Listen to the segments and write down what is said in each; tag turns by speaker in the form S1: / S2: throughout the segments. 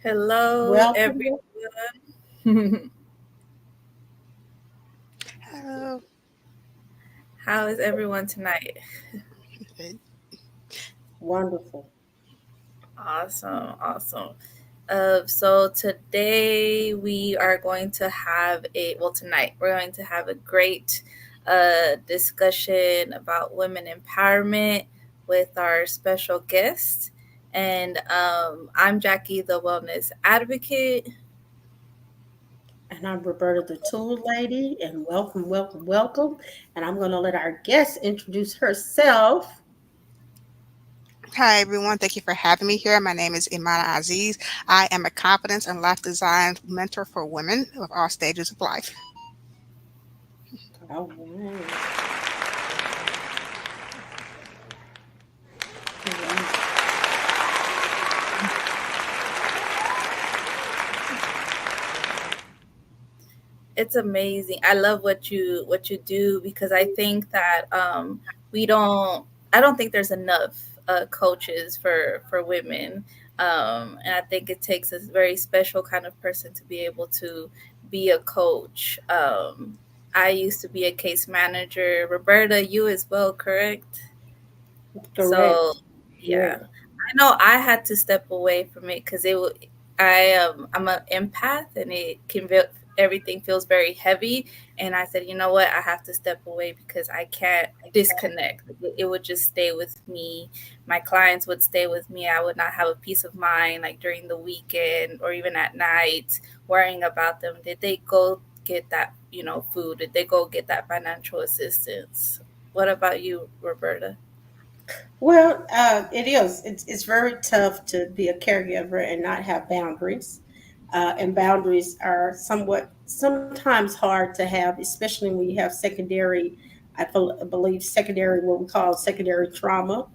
S1: Hello,
S2: Welcome.
S1: everyone.
S3: Hello.
S1: How is everyone tonight?
S3: Good.
S2: Wonderful.
S1: Awesome, awesome. So today we are going to have tonight we're going to have a great discussion about women empowerment with our special guest. And I'm Jackie, the wellness advocate.
S2: And I'm Roberta, the tool lady, and welcome, welcome, welcome. And I'm going to let our guest introduce herself.
S3: Hi, everyone. Thank you for having me here. My name is Imana Azeez. I am a confidence and life design mentor for women of all stages of life.
S2: All right. All right.
S1: It's amazing. I love what you do because I think that we don't. I don't think there's enough coaches for women, and I think it takes a very special kind of person to be able to be a coach. I used to be a case manager. Roberta, you as well, correct? So
S2: Correct.
S1: yeah,
S2: Yes.
S1: I know I had to step away from it because I'm an empath and everything feels very heavy, and I said, you know what, I have to step away because I can't disconnect. It would just stay with me. My clients would stay with me. I would not have a peace of mind like during the weekend or even at night, worrying about them. Did they go get that food? Did they go get that financial assistance? What about you, Roberta?
S2: Well, it is. It's very tough to be a caregiver and not have boundaries. And boundaries are somewhat sometimes hard to have, especially when you have secondary, believe secondary, what we call secondary trauma,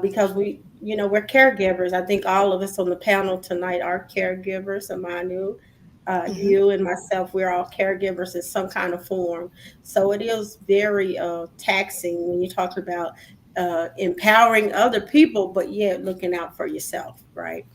S2: because we're caregivers. I think all of us on the panel tonight are caregivers. Amanu,
S3: hmm
S2: you and myself, we're all caregivers in some kind of form. So it is very taxing when you talk about empowering other people, but yet looking out for yourself, right?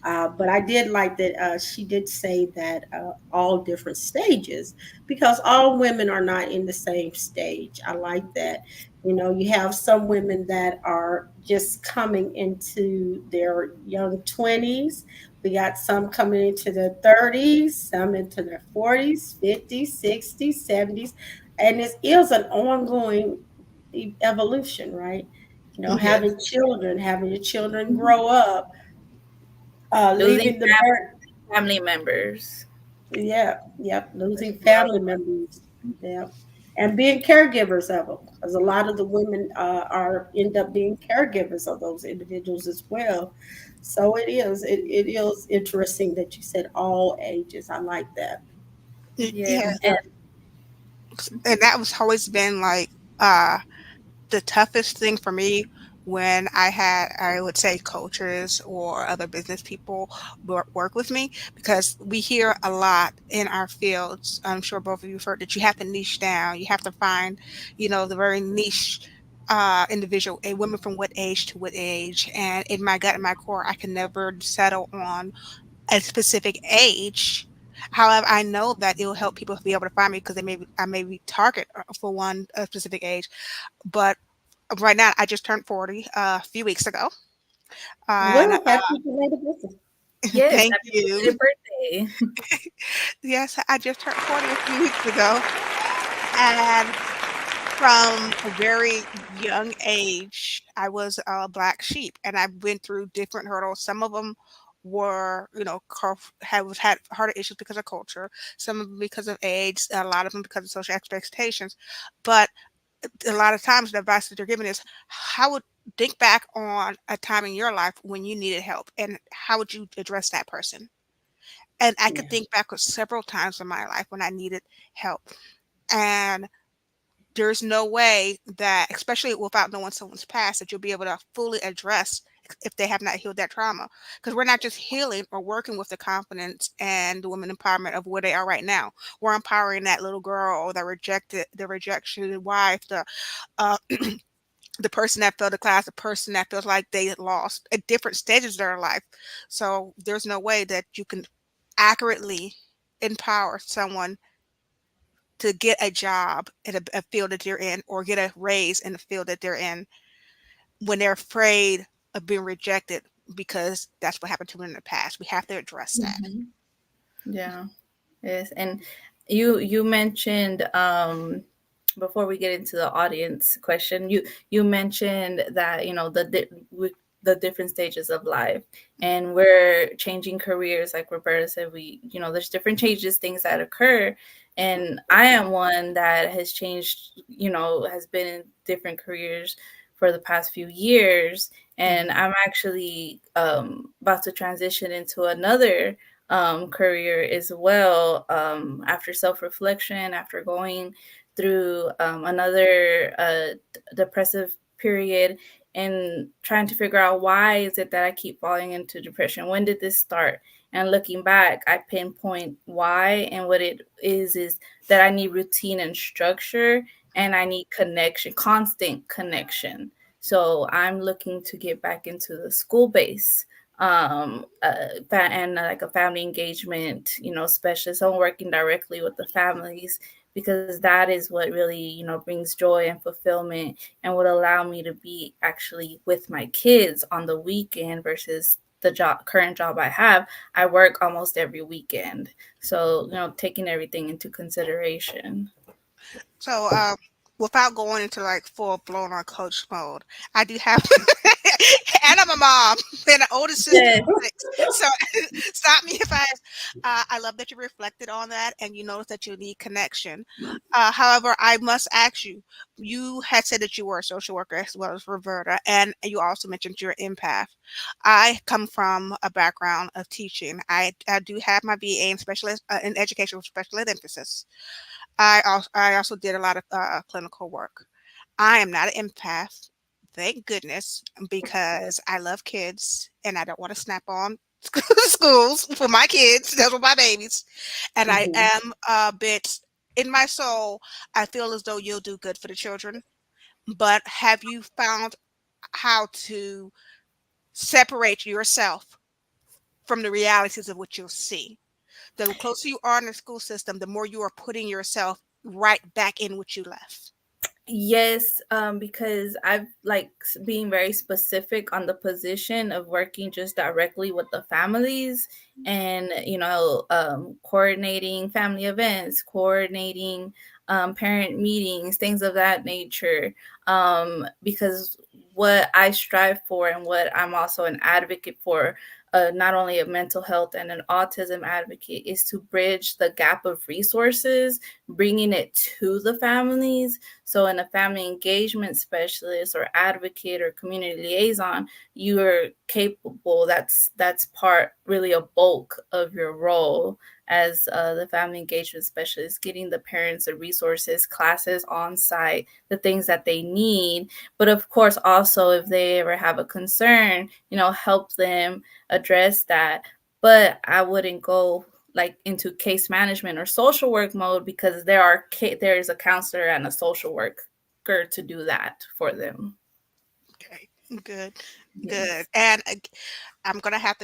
S2: But I did like that she did say that all different stages, because all women are not in the same stage. I like that. You have some women that are just coming into their young 20s. We got some coming into their 30s, some into their 40s, 50s, 60s, 70s. And it is an ongoing evolution, right?
S3: Yes.
S2: Having children, having your children grow up,
S1: Losing
S2: leaving the bird.
S1: family members.
S2: Yeah, yep, losing
S1: Love.
S2: family members. Yeah, and being caregivers of them, because a lot of the women are end up being caregivers of those individuals as well. So it is interesting that you said all ages. I like that.
S1: Yeah,
S3: Yeah.
S1: and
S3: And that was always been like uh the toughest thing for me when I would say coaches or other business people work with me, because we hear a lot in our fields. I'm sure both of you have heard that you have to niche down. You have to find, the very niche individual, a woman from what age to what age. And in my gut and my core, I can never settle on a specific age. However, I know that it will help people be able to find me because I may be target for one a specific age. But right now, I just turned 40 a few weeks ago. And
S2: Well, happy belated birthday.
S1: yes,
S3: thank
S1: happy
S3: you.
S1: belated birthday.
S3: Yes, I just turned 40 a few weeks ago. And from a very young age, I was a black sheep, and I went through different hurdles. Some of them were, had harder issues because of culture. Some of them because of age. A lot of them because of social expectations. But a lot of times the advice that you're giving is how would think back on a time in your life when you needed help and how would you address that person. And I could
S2: Yeah.
S3: think back of several times in my life when I needed help. And there's no way that, especially without knowing someone's past, that you'll be able to fully address if they have not healed that trauma. Because we're not just healing or working with the confidence and the women empowerment of where they are right now. We're empowering that little girl or the rejection wife, uh, the person that failed the class, the person that feels like they lost at different stages of their life. So there's no way that you can accurately empower someone to get a job in a field that they're in or get a raise in the field that they're in when they're afraid of being rejected because that's what happened to them in the past. We have to address that.
S1: Mhm. Yeah. Yes, and you mentioned before we get into the audience question, you mentioned that the different stages of life, and we're changing careers. Like Roberta said, there's different changes, things that occur, and I am one that has changed. Has been in different careers for the past few years, and
S3: Mhm.
S1: I'm actually about to transition into another career as well, after self reflection, after going through another depressive period and trying to figure out why is it that I keep falling into depression? When did this start? And looking back, I pinpoint why, and what it is that I need routine and structure, and I need connection, constant connection. So I'm looking to get back into the school base, and like a family engagement, specialist. I'm working directly with the families because that is what really, brings joy and fulfillment and would allow me to be actually with my kids on the weekend versus the current job I have. I work almost every weekend. So, taking everything into consideration.
S3: So, without going into like full blown on coach mode, I do have, and I'm a mom, and an older sister
S1: Yes.
S3: of six. So, stop me if I love that you reflected on that and you noticed that you need connection. However, I must ask you, you had said that you were a social worker as well as Roberta, and you also mentioned you're an empath. I come from a background of teaching. I do have my BA in specialist in education with special ed emphasis. I also did a lot of clinical work. I am not an empath, thank goodness, because I love kids and I don't want to snap on schools for my kids. Those are my babies, and I
S2: Mhm.
S3: am a bit in my soul. I feel as though you'll do good for the children. But have you found how to separate yourself from the realities of what you'll see? The closer you are in the school system, the more you are putting yourself right back in what you left.
S1: Yes, because I've like being very specific on the position of working just directly with the families, and coordinating family events, coordinating parent meetings, things of that nature. Because what I strive for and what I'm also an advocate for, not only a mental health and an autism advocate, is to bridge the gap of resources, bringing it to the families. So, in a family engagement specialist or advocate or community liaison, you are capable. That's part, really a bulk of your role as the family engagement specialist, getting the parents the resources, classes on site, the things that they need. But of course, also if they ever have a concern, help them address that. But I wouldn't go like into case management or social work mode, because there is a counselor and a social worker to do that for them.
S3: Okay, good, good.
S1: Yes.
S3: And I have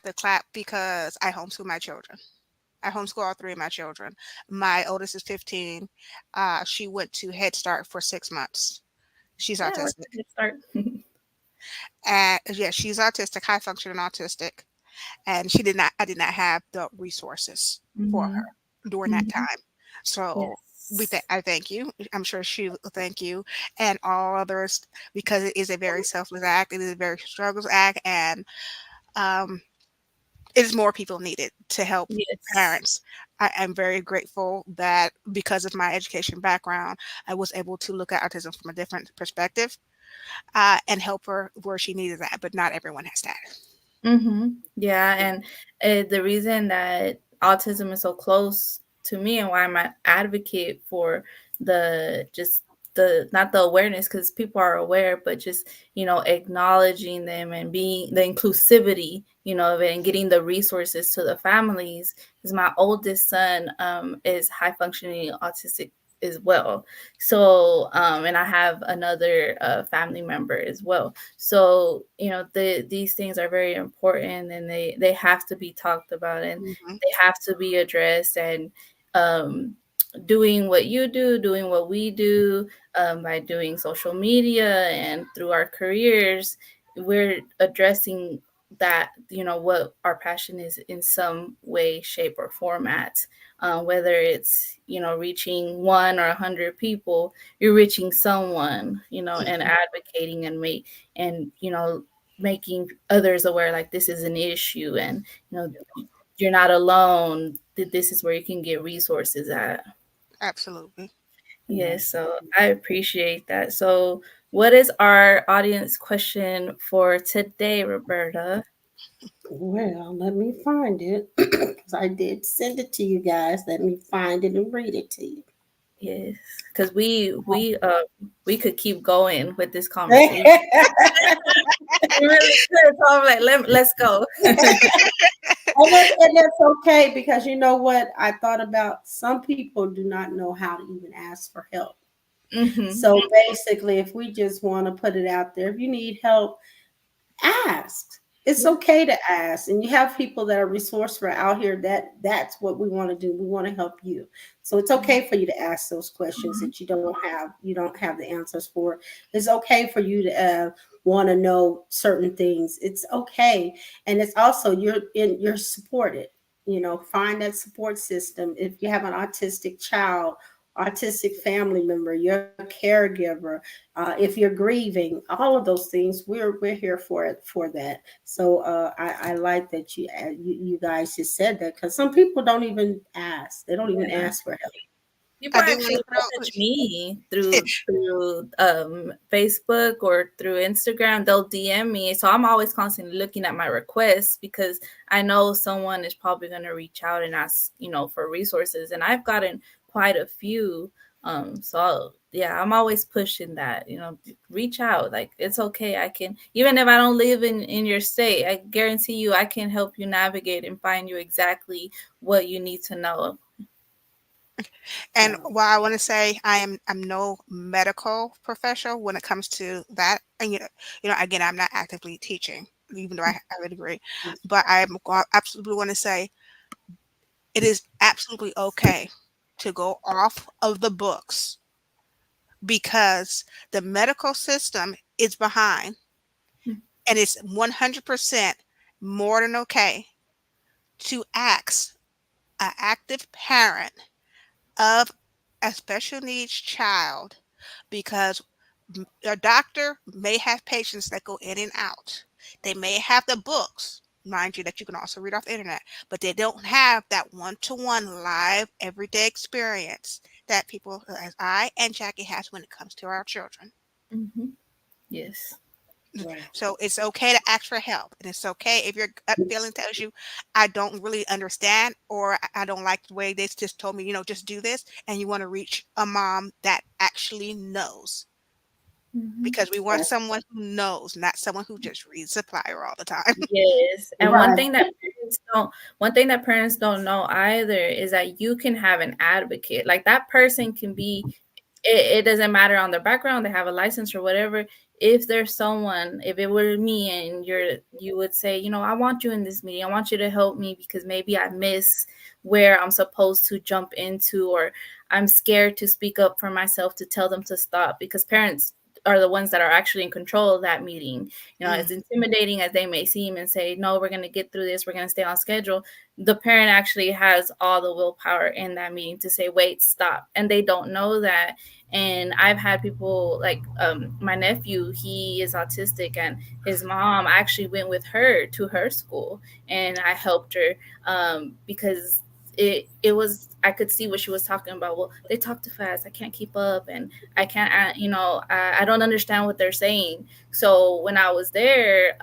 S3: to clap because I homeschool my children. I homeschool all three of my children. My oldest is 15. She went to Head Start for 6 months. She's
S1: Yeah, that's
S3: autistic.
S1: a good start.
S3: And yeah, she's autistic, high functioning autistic. And I did not have the resources for
S1: Hmm.
S3: her during that
S1: Hmm.
S3: time. So
S1: Yes.
S3: I thank you. I'm sure she will thank you and all others because it is a very selfless act. It is a very struggles act, and um, it is more people needed to help
S1: Yes.
S3: parents. I am very grateful that because of my education background, I was able to look at autism from a different perspective and help her where she needed that. But not everyone has that.
S1: Yeah, and the reason that autism is so close to me and why I'm an advocate for the just the not the awareness, because people are aware, but just acknowledging them and being the inclusivity of it, and getting the resources to the families. Because my oldest son is high functioning autistic, as well. So, and I have another family member as well. So, these things are very important, and they have to be talked about, and
S3: Hmm.
S1: they have to be addressed. And um, doing what you do, doing what we do, by doing social media and through our careers, we're addressing that, what our passion is in some way, shape, or format. Whether it's, reaching 1 or 100 people, you're reaching someone, and advocating and making others aware, like, this is an issue, and you know you're not alone, that this is where you can get resources at.
S3: Absolutely.
S2: Right.
S1: Yes, so I appreciate that. So, what is our audience question for today, Roberta?
S2: Well, let me find it because I did send it to you guys. Let me find it and read it to you.
S1: Yes, because we could keep going with this conversation. We really could. So I'm like, let's go.
S2: And that's okay because you know what? I thought about some people do not know how to even ask for help.
S1: Hmm.
S2: So basically, if we just want to put it out there, if you need help, ask. It's
S1: Yeah.
S2: okay to ask, and you have people that are resourceful out here. That's what we want to do. We want to help you. So it's okay for you to ask those questions
S1: Hmm.
S2: that you don't have the answers for. It's okay for you to want to know certain things. It's okay, and it's also you're supported. Find that support system. If you have an autistic child, autistic family member, your caregiver, if you're grieving, all of those things, we're here for it for that. So I like that you guys just said that because some people don't even ask. They don't even
S1: Yeah.
S2: ask for help.
S1: People
S3: I do want to
S1: actually
S3: throw.
S1: message me through Facebook or through Instagram. They'll DM me, so I'm always constantly looking at my requests because I know someone is probably going to reach out and ask, for resources, and I've gotten quite a few. So yeah, I'm always pushing that. Reach out. Like, it's okay. I can, even if I don't live in your state, I guarantee you, I can help you navigate and find you exactly what you need to know.
S3: And
S2: Right.
S3: while I want to say I'm no medical professional when it comes to that, and again, I'm not actively teaching, even though I have a degree, but absolutely want to say it is absolutely okay to go off of the books because the medical system is behind, and it's 100% more than okay to ask an active parent of a special needs child because a doctor may have patients that go in and out. They may have the books, mind you, that you can also read off the internet, but they don't have that one-to-one live everyday experience that people as I and Jackie has when it comes to our children.
S1: Hmm. Yes.
S2: Right.
S3: So it's okay to ask for help, and it's okay if your gut feeling tells you, I don't really understand, or I don't like the way they just told me, just do this, and you want to reach a mom that actually knows,
S1: Hmm.
S3: because we want
S2: That's
S3: someone who knows, not someone who just reads the flyer all the time.
S1: Yes. And
S2: right.
S1: one thing that parents don't know either is that you can have an advocate. Like, that person can be, it doesn't matter on their background, they have a license or whatever. If there's someone, if it were me and you would say, I want you in this meeting, I want you to help me because maybe I miss where I'm supposed to jump into, or I'm scared to speak up for myself, to tell them to stop, because parents are the ones that are actually in control of that meeting.
S3: Mm,
S1: As intimidating as they may seem, and say, no, we're going to get through this, we're going to stay on schedule, the parent actually has all the willpower in that meeting to say, wait, stop. And they don't know that. And I've had people like, my nephew, he is autistic, and his mom actually went with her to her school, and I helped her, because it was, I could see what she was talking about. Well, they talk too fast, I can't keep up, and I can't, I don't understand what they're saying. So when I was there,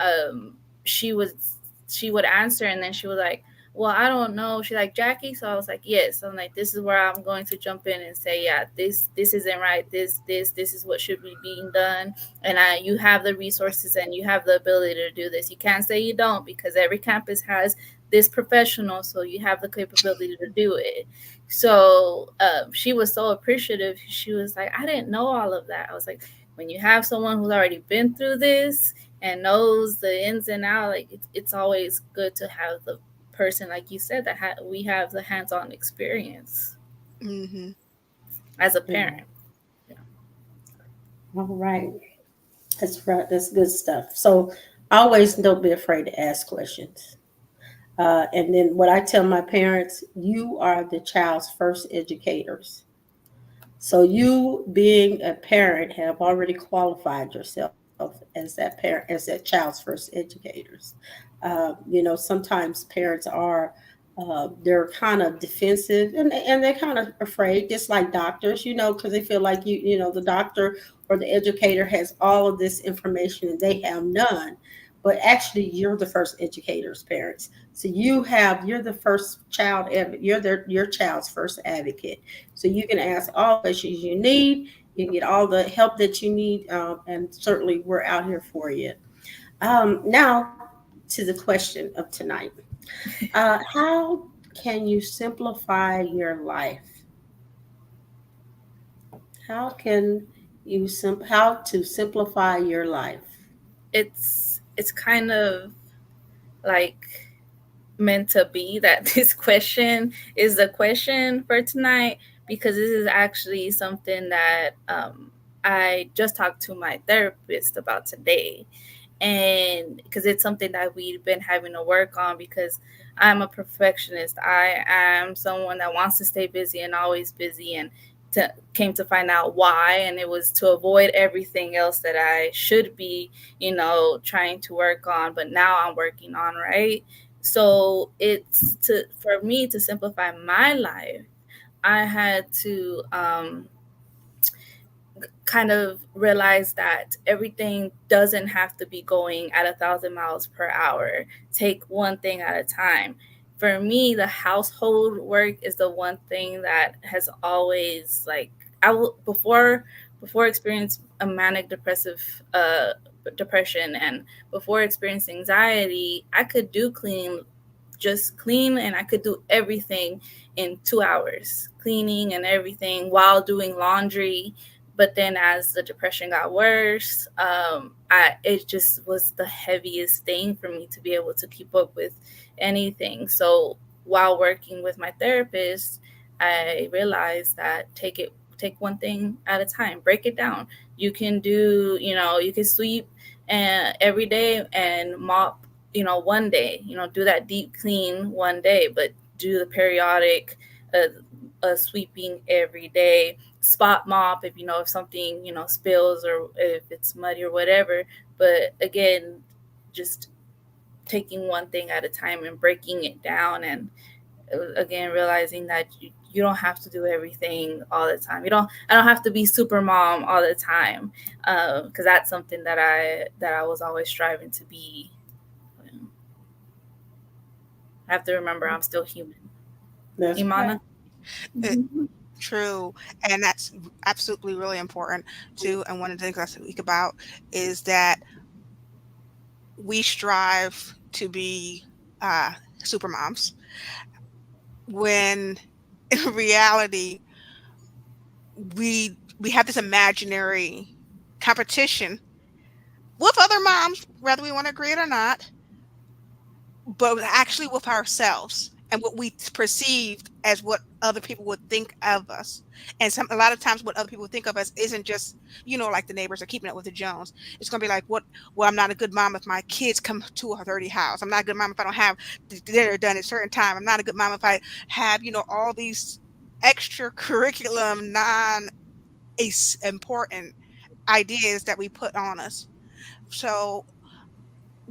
S1: she was she would answer, and then she was like, well, I don't know. She like, Jackie. So I was like, yes. I'm like, this is where I'm going to jump in and say, yeah, this isn't right. This is what should be being done. And you have the resources and you have the ability to do this. You can't say you don't, because every campus has this professional, so you have the capability to do it. So she was so appreciative. She was like, I didn't know all of that. I was like, when you have someone who's already been through this and knows the ins and outs, like it's always good to have the person, like you said, that we have the hands-on experience
S3: Mm-hmm.
S1: as a
S2: Yeah.
S1: parent. Yeah.
S2: All right. That's right. That's good stuff. So always don't be afraid to ask questions. And then what I tell my parents, you are the child's first educators. So you being a parent have already qualified yourself as that parent, as that child's first educators. Sometimes parents are, they're kind of defensive and they're kind of afraid, just like doctors, because they feel like the doctor or the educator has all of this information and they have none. But actually, you're the first educators, parents. So you're the first your child's first advocate. So you can ask all questions you need. You can get all the help that you need, and certainly we're out here for you. Now to the question of tonight: how can you simplify your life? How can how to simplify your life?
S1: It's kind of like meant to be that this question is the question for tonight, because this is actually something that I just talked to my therapist about today. And because it's something that we've been having to work on, because I'm a perfectionist. I am someone that wants to stay busy and always busy, and came to find out why, and it was to avoid everything else that I should be, trying to work on, but now I'm working on, right? So it's to for me to simplify my life. I had to kind of realize that everything doesn't have to be going at 1,000 miles per hour. Take one thing at a time. For me, the household work is the one thing that has always, like, I will before experience a manic depressive depression, and before experience anxiety, I could do just clean, and I could do everything in 2 hours, cleaning and everything while doing laundry. But then as the depression got worse, it just was the heaviest thing for me to be able to keep up with anything. So while working with my therapist, I realized that take one thing at a time, break it down. You can do, you can sweep and every day and mop, one day, do that deep clean one day, but do the periodic sweeping every day. Spot mop if if something spills, or if it's muddy or whatever. But again, just taking one thing at a time and breaking it down, and again realizing that you don't have to do everything all the time. I don't have to be super mom all the time, because that's something that I was always striving to be. I have to remember I'm still human.
S2: That's right.
S1: Imana.
S3: It,
S1: Mhm.
S3: true. And that's absolutely really important too. And one of the things I speak about is that we strive to be super moms when in reality we have this imaginary competition with other moms, whether we want to agree it or not, but actually with ourselves and what we perceived as what other people would think of us. And a lot of times what other people think of us isn't just, like the neighbors are keeping up with the Jones. It's going to be like, well, I'm not a good mom if my kids come to a dirty house. I'm not a good mom if I don't have the dinner done at a certain time. I'm not a good mom if I have, all these extra curriculum, important ideas that we put on us. So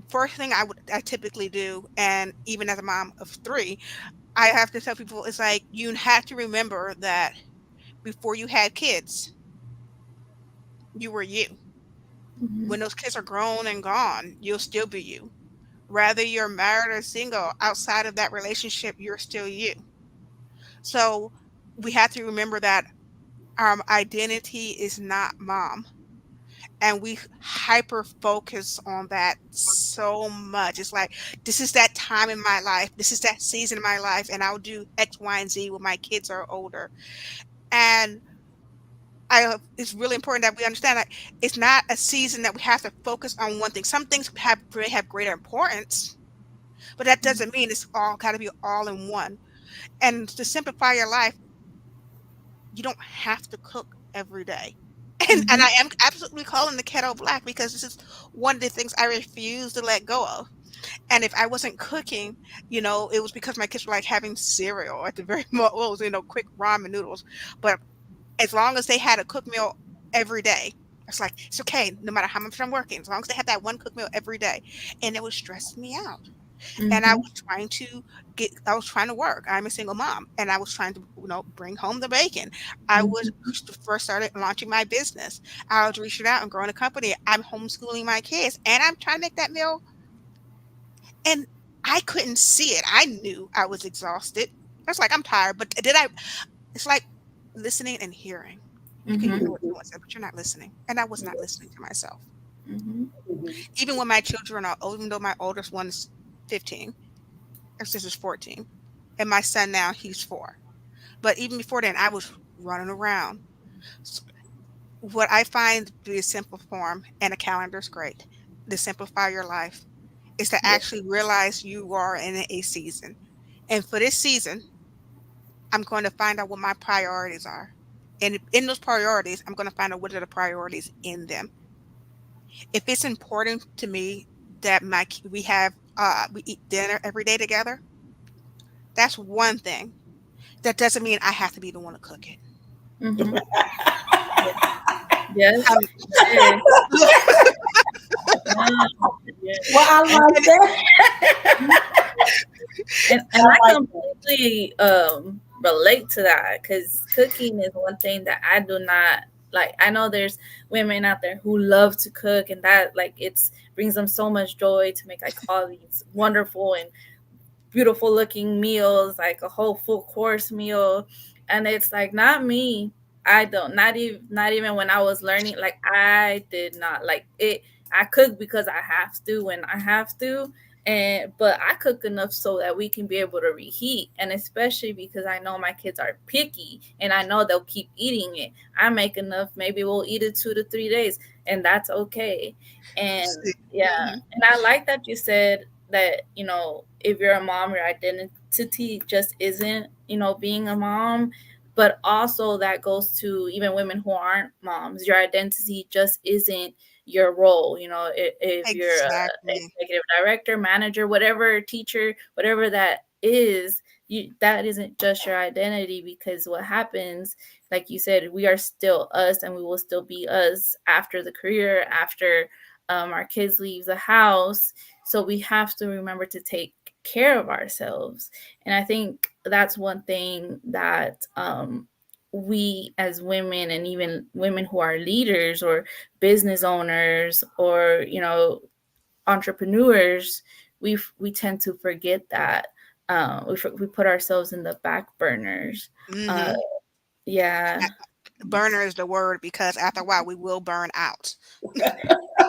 S3: first thing I typically do, and even as a mom of three, I have to tell people it's like you have to remember that before you had kids, you were you.
S1: Mhm.
S3: When those kids are grown and gone, you'll still be you. Whether you're married or single, outside of that relationship, you're still you. So we have to remember that our identity is not mom. and we hyper focus on that so much. It's like, this is that time in my life, this is that season in my life, and I'll do X, Y, and Z when my kids are older. And it's really important that we understand that it's not a season that we have to focus on one thing. Some things have greater importance, but that doesn't mean it's all got to be all in one. And to simplify your life, you don't have to cook every day. And
S1: Mm-hmm.
S3: I am absolutely calling the kettle black because this is one of the things I refuse to let go of. And if I wasn't cooking, it was because my kids were like having cereal at the very most, quick ramen noodles. But as long as they had a cook meal every day, it's like, it's okay, no matter how much I'm working, as long as they had that one cook meal every day. And it was stressing me out. And
S1: Mm-hmm.
S3: I was trying to work. I'm a single mom, and I was trying to, bring home the bacon. I was
S1: Mm-hmm.
S3: first started launching my business. I was reaching out and growing a company. I'm homeschooling my kids, and I'm trying to make that meal. And I couldn't see it. I knew I was exhausted. I was like, I'm tired, but did I? It's like listening and hearing. You can hear
S1: Mm-hmm.
S3: what someone said, but you're not listening. And I was not listening to myself.
S1: Mm-hmm.
S2: Mhm.
S3: Even when my children are old, even though my oldest one is 15, her sister's 14, and my son now, he's 4. But even before then, I was running around. S What I find to be a simple form, and a calendar is great, to simplify your life, is to
S1: Yeah.
S3: actually realize you are in a season. And for this season, I'm going to find out what my priorities are. And in those priorities, I'm going to find out what are the priorities in them. If it's important to me that we eat dinner every day together, that's one thing. That doesn't mean I have to be the one to cook it.
S1: Mm-hmm. Yeah. Yes.
S3: Um,
S1: Yes. Yeah. Yeah.
S2: Well, I
S1: And
S2: like that.
S1: and
S2: I
S1: I
S2: like that.
S1: completely relate to that because cooking is one thing that I do not like. I know there's women out there who love to cook and that like it's brings them so much joy to make like all these wonderful and beautiful looking meals, like a whole full course meal. And it's like not me. I don't not even when I was learning, like I did not like it. I cook because I have to when I have to. And but I cook enough so that we can be able to reheat, and especially because I know my kids are picky and I know they'll keep eating it. I make enough, maybe we'll eat it 2 to 3 days, and that's okay. And
S3: see,
S1: yeah,
S3: mhm,
S1: and I like that you said that if you're a mom, your identity just isn't being a mom, but also that goes to even women who aren't moms. Your identity just isn't your role. If you're a
S3: exactly.
S1: executive director, manager, whatever, teacher, whatever that is, that isn't just your identity, because what happens, like you said, we are still us and we will still be us after the career, after our kids leave the house. So we have to remember to take care of ourselves. And I think that's one thing that we as women, and even women who are leaders or business owners or entrepreneurs, we tend to forget that. We put ourselves in the back burners. uh,
S3: Mhm.
S1: yeah.
S3: Burner is the word because after a while we will burn out.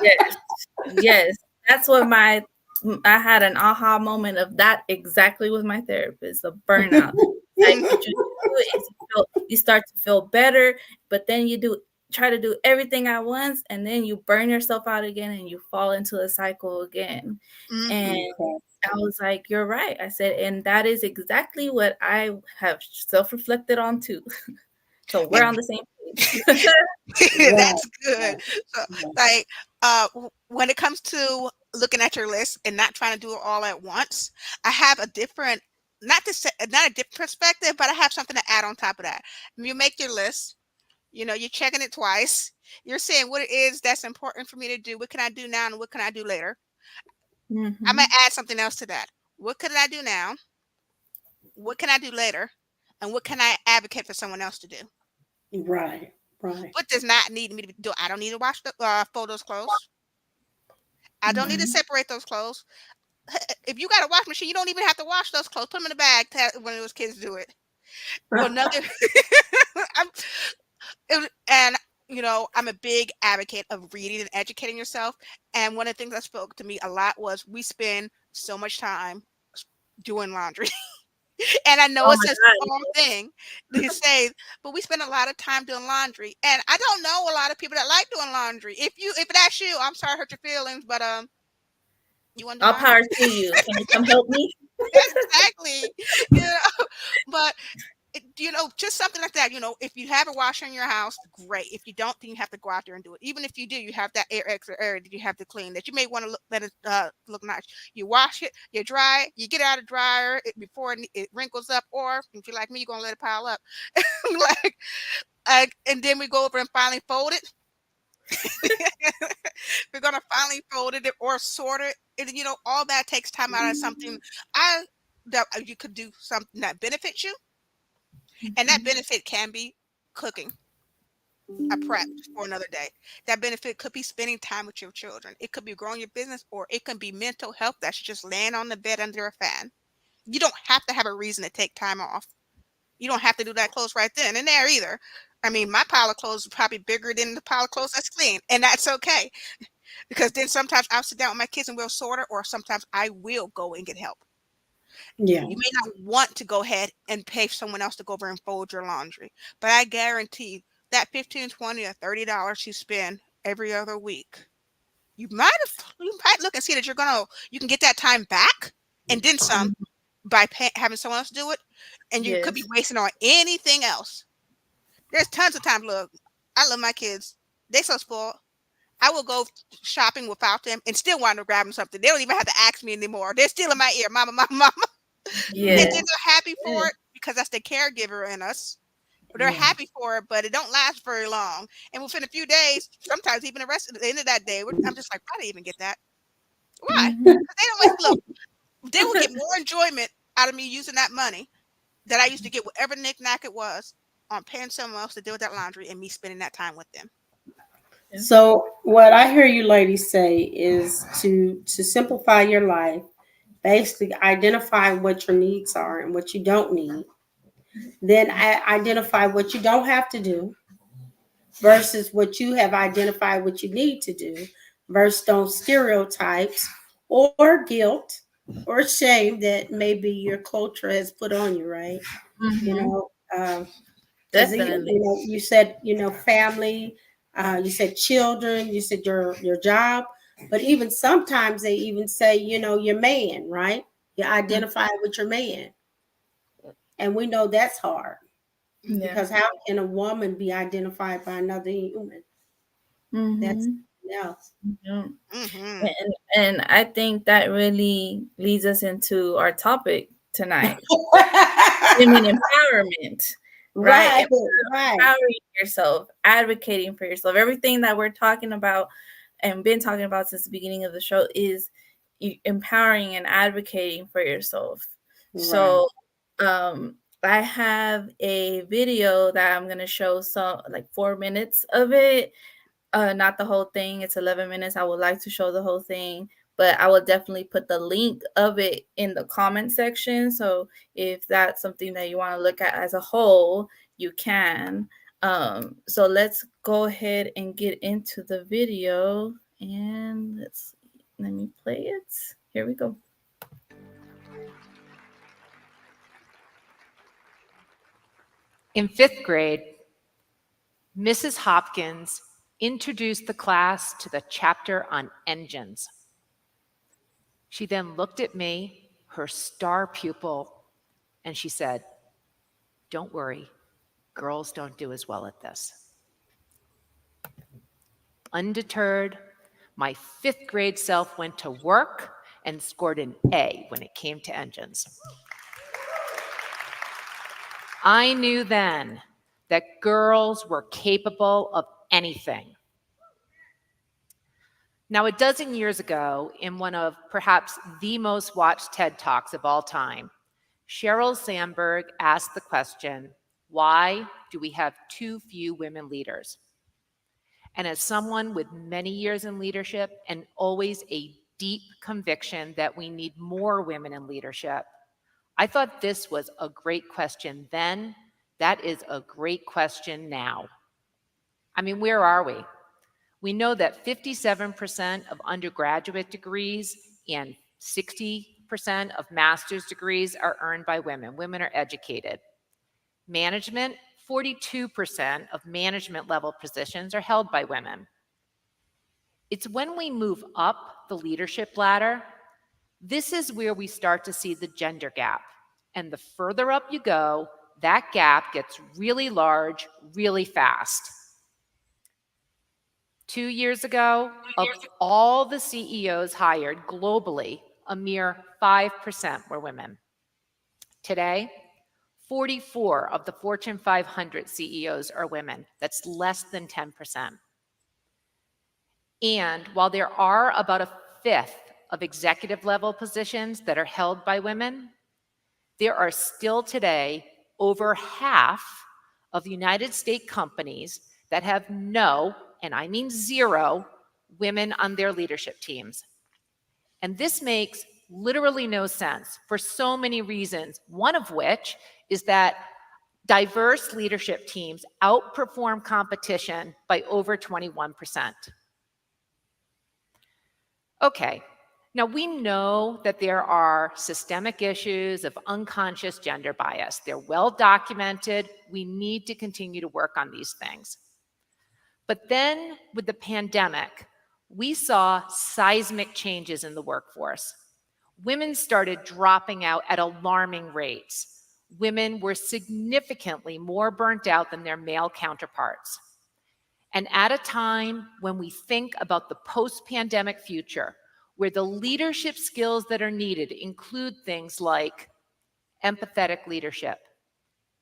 S1: Yes. Yes. That's what my I had an aha moment of that exactly with my therapist, the burnout. Like
S3: Mhm,
S1: what you do is you start to feel better, but then you try to do everything at once, and then you burn yourself out again and you fall into a cycle again. And
S3: mhm.
S2: Okay.
S1: I was like, you're right. I said, and that is exactly what I have self-reflected on too. So we're
S3: And
S1: on the same page.
S2: Right.
S3: that's good.
S2: Right.
S3: So,
S2: Right.
S3: like, when it comes to looking at your list and not trying to do it all at once, I have a different, not a different perspective, but I have something to add on top of that. When you make your list, you're checking it twice. You're saying what it is that's important for me to do. What can I do now, and what can I do later? I'm gonna
S1: Hmm.
S3: add something else to that. What can I do now? What can I do later? And what can I advocate for someone else to do?
S2: Right. Right.
S3: What does not need me to do? I don't need to fold those clothes. I don't need to
S1: Hmm.
S3: separate those clothes. If you got a wash machine, you don't even have to wash those clothes. Put them in a bag. One of those kids do it. Another, I'm, and I'm a big advocate of reading and educating yourself. And one of the things that spoke to me a lot was we spend so much time doing laundry. And I know
S1: Oh
S3: it's
S1: my
S3: a
S1: God,
S3: small
S1: yes.
S3: thing to say, but we spend a lot of time doing laundry. And I don't know a lot of people that like doing laundry. If that's you, I'm sorry I hurt your feelings, but you want to do
S1: All
S3: laundry?
S1: power to you. Can you come help me?
S3: Exactly. You know, but just something like that. If you have a washer in your house, great. If you don't, then you have to go out there and do it. Even if you do, you have that extra area that you have to clean that you may want to let it look nice. You wash it, you dry it, you get it out of the dryer before it wrinkles up, or if you're like me, you're gonna let it pile up. like, and then we go over and finally fold it. We're gonna finally fold it or sort it, and all that takes time out of something. I that you could do something that benefits you, and that
S1: Mhm.
S3: benefit can be cooking a prep for another day. That benefit could be spending time with your children. It could be growing your business, or it can be mental health that's just laying on the bed under a fan. You don't have to have a reason to take time off. You don't have to do that clothes right then and there either. I mean, my pile of clothes is probably bigger than the pile of clothes that's clean, and that's okay because then sometimes I'll sit down with my kids and we'll sort it, or sometimes I will go and get help.
S2: Yeah.
S3: You may not want to go ahead and pay someone else to go over and fold your laundry, but I guarantee that 15, 20, or $30 you spend every other week, you might look and see that you can get that time back and then some
S1: Mhm.
S3: by having someone else do it, and you could be
S1: Yes.
S3: wasting on anything else. There's tons of times. Look, I love my kids. They so spoiled. I will go shopping without them and still wind up grabbing something. They don't even have to ask me anymore. They're still in my ear, mama, mama, mama. And then
S1: Yes.
S3: they're happy for
S1: Yes.
S3: it because that's the caregiver in us. They're
S2: Yeah.
S3: happy for it, but it don't last very long. And within a few days, sometimes even the rest of the end of that day, I'm just like, why did I even get that? Why?
S1: Mhm.
S3: Because they don't like look. They will get more enjoyment out of me using that money that I used to get whatever knick-knack it was on paying someone else to deal with that laundry and me spending that time with them.
S1: Yeah.
S2: So what I hear you ladies say is to simplify your life, basically identify what your needs are and what you don't need. Then identify what you don't have to do versus what you have identified what you need to do versus those stereotypes or guilt or shame that maybe your culture has put on you, right? You
S1: Mhm.
S2: know, because
S1: Definitely.
S2: you said family, you said children, you said your job, but even sometimes they even say your man, right? You
S1: Mm.
S2: identify with your man, and we know that's hard
S1: Yeah.
S2: because how can a woman be identified by another human? That's
S1: Mhm.
S2: something else.
S1: Yeah.
S3: Mm-hmm.
S1: And I think that really leads us into our topic tonight. Women empowerment, right?
S2: Right, right,
S1: Empowering yourself, advocating for yourself. Everything that we're talking about and been talking about since the beginning of the show is empowering and advocating for yourself.
S2: right.
S1: So, I have a video that I'm gonna show some like 4 minutes of it, not the whole thing. It's 11 minutes. I would like to show the whole thing, but I will definitely put the link of it in the comment section. So if that's something that you want to look at as a whole, you can. So let's go ahead and get into the video, and let me play it. Here we go.
S4: In fifth grade, Mrs. Hopkins introduced the class to the chapter on engines. She then looked at me, her star pupil, and she said, "Don't worry, girls don't do as well at this." Undeterred, my fifth grade self went to work and scored an A when it came to engines. I knew then that girls were capable of anything. Now, a dozen years ago, in one of perhaps the most watched TED Talks of all time, Sheryl Sandberg asked the question, why do we have too few women leaders? And as someone with many years in leadership and always a deep conviction that we need more women in leadership, I thought this was a great question then. That is a great question now. I mean, where are we? We know that 57% of undergraduate degrees and 60% of master's degrees are earned by women. Women are educated. Management, 42% of management level positions are held by women. It's when we move up the leadership ladder, this is where we start to see the gender gap. And the further up you go, that gap gets really large, really fast. 2 years ago, of all the CEOs hired globally, a mere 5% were women. Today, 44 of the Fortune 500 CEOs are women. That's less than 10%. And while there are about a fifth of executive level positions that are held by women, there are still today over half of United States companies that have no, and I mean zero, women on their leadership teams. And this makes literally no sense for so many reasons, one of which is that diverse leadership teams outperform competition by over 21%. Okay, now we know that there are systemic issues of unconscious gender bias. They're well documented. We need to continue to work on these things. But then with the pandemic, we saw seismic changes in the workforce. Women started dropping out at alarming rates. Women were significantly more burnt out than their male counterparts. And at a time when we think about the post-pandemic future, where the leadership skills that are needed include things like empathetic leadership,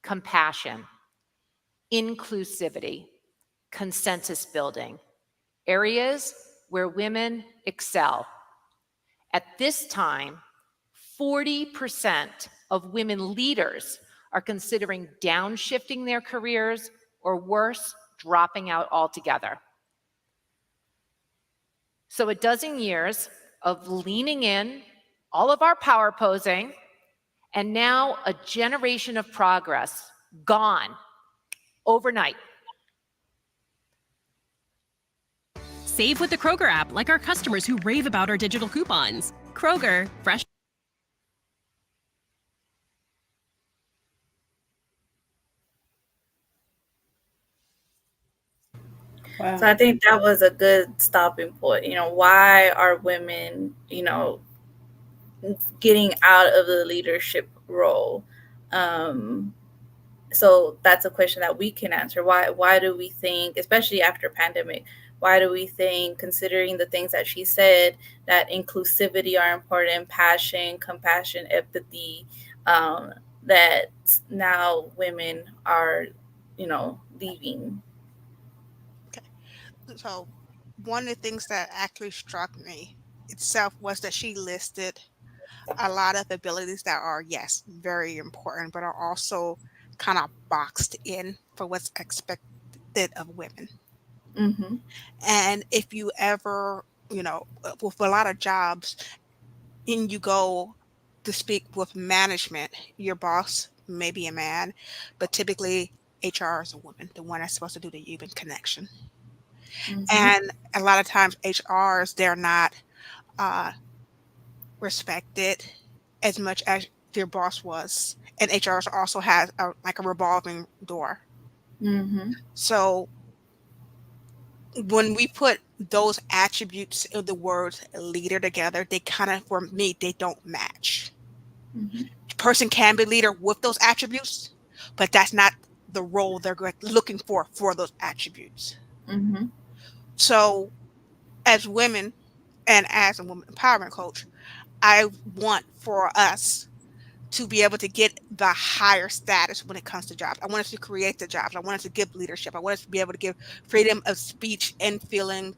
S4: compassion, inclusivity, consensus building, areas where women excel. At this time, 40% of women leaders are considering downshifting their careers or worse, dropping out altogether. So a dozen years of leaning in, all of our power posing, and now a generation of progress gone overnight.
S5: Save with the Kroger app, like our customers who rave about our digital coupons. Kroger, fresh.
S1: So I
S2: Wow.
S1: think that was a good stopping point. Why are women, getting out of the leadership role? Um, so that's a question that we can answer. Why do we think, especially after pandemic, why do we think, considering the things that she said, that inclusivity are important, passion, compassion, empathy, um, that now women are, leaving?
S3: Okay. So one of the things that actually struck me itself was that she listed a lot of abilities that are, yes, very important, but are also kind of boxed in for what's expected of women.
S1: Mm-hmm.
S3: And if you ever, with a lot of jobs, and you go to speak with management, your boss may be a man, but typically HR is a woman, the one that's supposed to do the human connection.
S1: Mm-hmm.
S3: And a lot of times HRs, they're not uh, respected as much as their boss was. And HRs also has like a revolving door.
S1: Mm-hmm.
S3: So when we put those attributes of the words leader together, they kind of, for me, they don't match.
S1: Mm-hmm.
S3: Person can be leader with those attributes, but that's not the role they're looking for those attributes.
S1: Mm-hmm.
S3: So as women and as a woman empowerment coach, I want for us to be able to get the higher status when it comes to jobs. I want us to create the jobs. I want us to give leadership. I want us to be able to give freedom of speech and feeling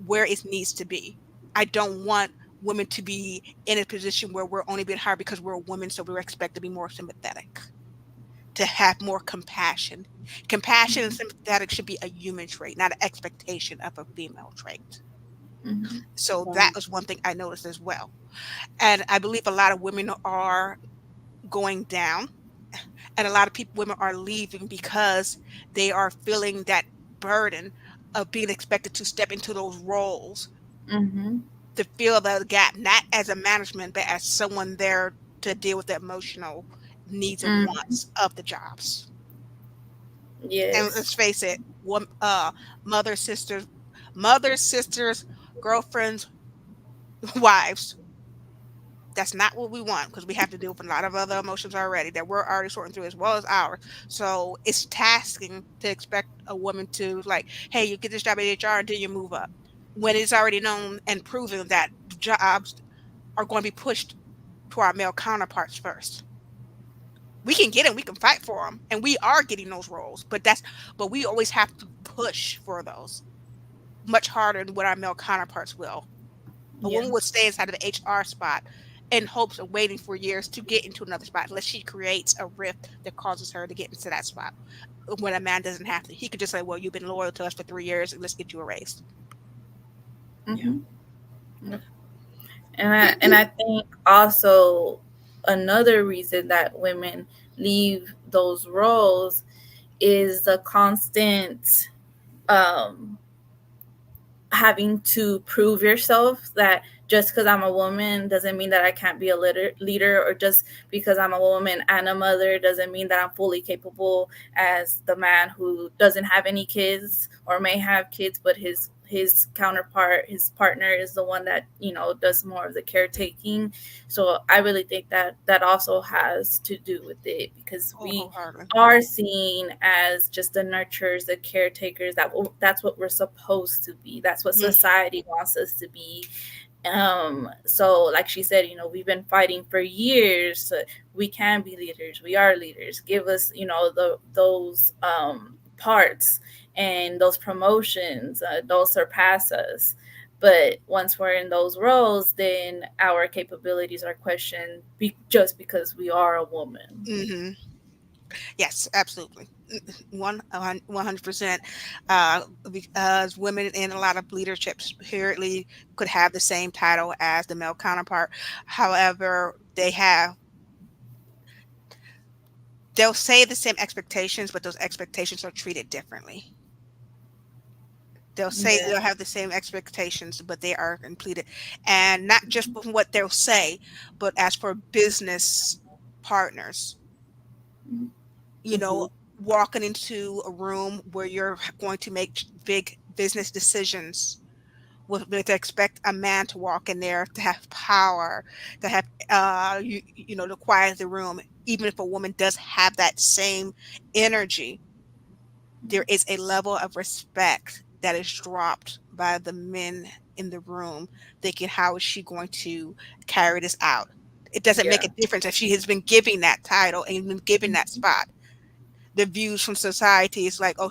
S3: where it needs to be. I don't want women to be in a position where we're only being hired because we're women, so we're expected to be more sympathetic, to have more compassion. Compassion and sympathetic should be a human trait, not an expectation of a female trait.
S1: Mm-hmm.
S3: So that
S2: Wow.
S3: was one thing I noticed as well. And I believe a lot of women are going down, and a lot of people women are leaving because they are feeling that burden of being expected to step into those roles
S1: Mhm.
S3: to fill the gap, not as a management, but as someone there to deal with the emotional needs and
S1: Mhm.
S3: wants of the jobs. And
S1: Yes.
S3: let's face it, mothers, sisters, mothers, sisters, girlfriends, wives. That's not what we want because we have to deal with a lot of other emotions already that we're already sorting through as well as ours. So it's tasking to expect a woman to like, hey, you get this job at HR until you move up. When it's already known and proven that jobs are going to be pushed to our male counterparts first. We can get them, we can fight for them, and we are getting those roles. But we always have to push for those much harder than what our male counterparts will. A
S1: Yeah.
S3: woman would stay inside of the HR spot in hopes of waiting for years to get into another spot unless she creates a rift that causes her to get into that spot. When a man doesn't have to, he could just say, "Well, you've been loyal to us for 3 years, and let's get you a raise."
S2: Yeah.
S1: Mhm. And I think also another reason that women leave those roles is the constant um having to prove yourself that just because I'm a woman doesn't mean that I can't be a leader, or just because I'm a woman and a mother doesn't mean that I'm fully capable as the man who doesn't have any kids or may have kids, but his counterpart, his partner, is the one that does more of the caretaking. So I really think that that also has to do with it, because
S3: Oh,
S1: we
S3: wholeheartedly.
S1: are seen as just the nurturers, the caretakers. That's what we're supposed to be. That's what
S3: Mm,
S1: society wants us to be. So like she said, we've been fighting for years. So we can be leaders. We are leaders. Give us, those parts and those promotions. Don't surpass us. But once we're in those roles, then our capabilities are questioned just because we are a woman.
S3: mhm. Yes, absolutely. 100%. Because women in a lot of leaderships apparently could have the same title as the male counterpart. However, they'll say the same expectations, but those expectations are treated differently. They'll say
S1: Yeah.
S3: they'll have the same expectations, but they are completed. And not just from what they'll say, but as for business partners, you know,
S2: Mhm.
S3: walking into a room where you're going to make big business decisions with expect a man to walk in there to have power, to have to quiet the room. Even if a woman does have that same energy, there is a level of respect that is dropped by the men in the room, thinking, how is she going to carry this out? It doesn't make
S1: Yeah.
S3: a difference if she has been giving that title and been given that spot. The views from society is like, oh,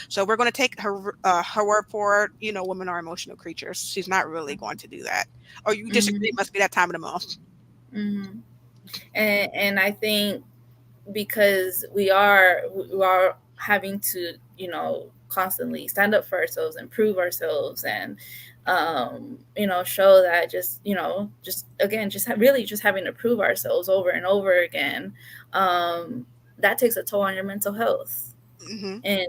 S3: so we're going to take her word for it. Women are emotional creatures. She's not really going to do that. Or you disagree?
S1: Hmm.
S3: Must be that time of the month.
S1: Hmm. And I think because we are having to constantly stand up for ourselves and prove ourselves, and show that just again really just having to prove ourselves over and over again, um that takes a toll on your mental health.
S3: Hmm.
S1: And